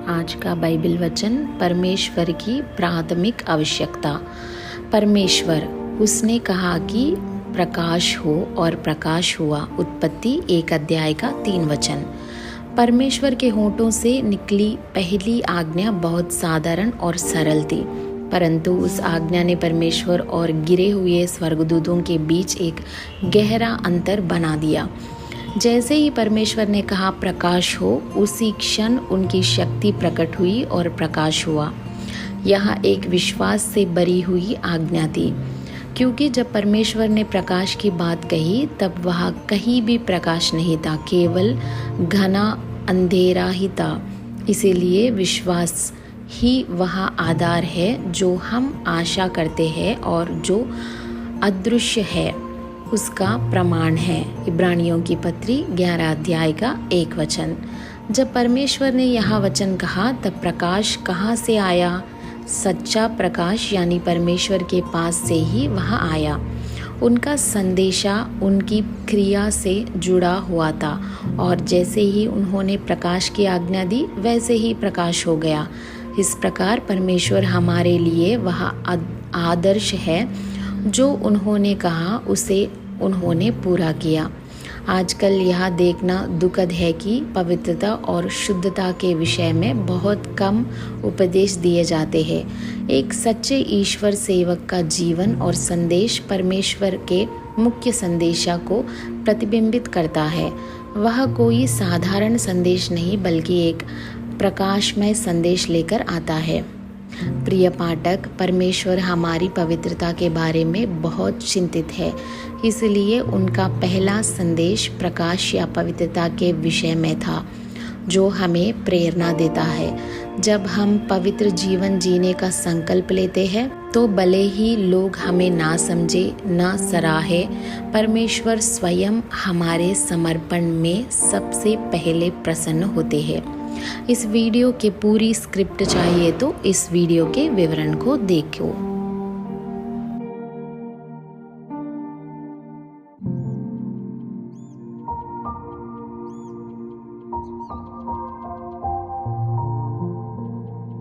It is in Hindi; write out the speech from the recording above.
आज का बाइबल वचन परमेश्वर की प्राथमिक आवश्यकता। परमेश्वर, उसने कहा कि प्रकाश हो और प्रकाश हुआ। उत्पत्ति 1 अध्याय का 3 वचन। परमेश्वर के होठों से निकली पहली आज्ञा बहुत साधारण और सरल थी, परंतु उस आज्ञा ने परमेश्वर और गिरे हुए स्वर्गदूतों के बीच एक गहरा अंतर बना दिया। जैसे ही परमेश्वर ने कहा प्रकाश हो, उसी क्षण उनकी शक्ति प्रकट हुई और प्रकाश हुआ। यह एक विश्वास से भरी हुई आज्ञा थी, क्योंकि जब परमेश्वर ने प्रकाश की बात कही तब वहाँ कहीं भी प्रकाश नहीं था, केवल घना अंधेरा ही था। इसीलिए विश्वास ही वह आधार है जो हम आशा करते हैं और जो अदृश्य है उसका प्रमाण है। इब्रानियों की पत्री 11 अध्याय का 1 वचन। जब परमेश्वर ने यह वचन कहा तब प्रकाश कहाँ से आया? सच्चा प्रकाश यानी परमेश्वर के पास से ही वह आया। उनका संदेशा उनकी क्रिया से जुड़ा हुआ था और जैसे ही उन्होंने प्रकाश की आज्ञा दी वैसे ही प्रकाश हो गया। इस प्रकार परमेश्वर हमारे लिए वह आदर्श है, जो उन्होंने कहा उसे उन्होंने पूरा किया। आजकल यह देखना दुखद है कि पवित्रता और शुद्धता के विषय में बहुत कम उपदेश दिए जाते हैं। एक सच्चे ईश्वर सेवक का जीवन और संदेश परमेश्वर के मुख्य संदेशा को प्रतिबिंबित करता है। वह कोई साधारण संदेश नहीं बल्कि एक प्रकाशमय संदेश लेकर आता है। प्रिय पाठक, परमेश्वर हमारी पवित्रता के बारे में बहुत चिंतित है, इसलिए उनका पहला संदेश प्रकाश या पवित्रता के विषय में था, जो हमें प्रेरणा देता है। जब हम पवित्र जीवन जीने का संकल्प लेते हैं तो भले ही लोग हमें ना समझे, ना सराहे, परमेश्वर स्वयं हमारे समर्पण में सबसे पहले प्रसन्न होते हैं। इस वीडियो के पूरी स्क्रिप्ट चाहिए तो इस वीडियो के विवरण को देखो।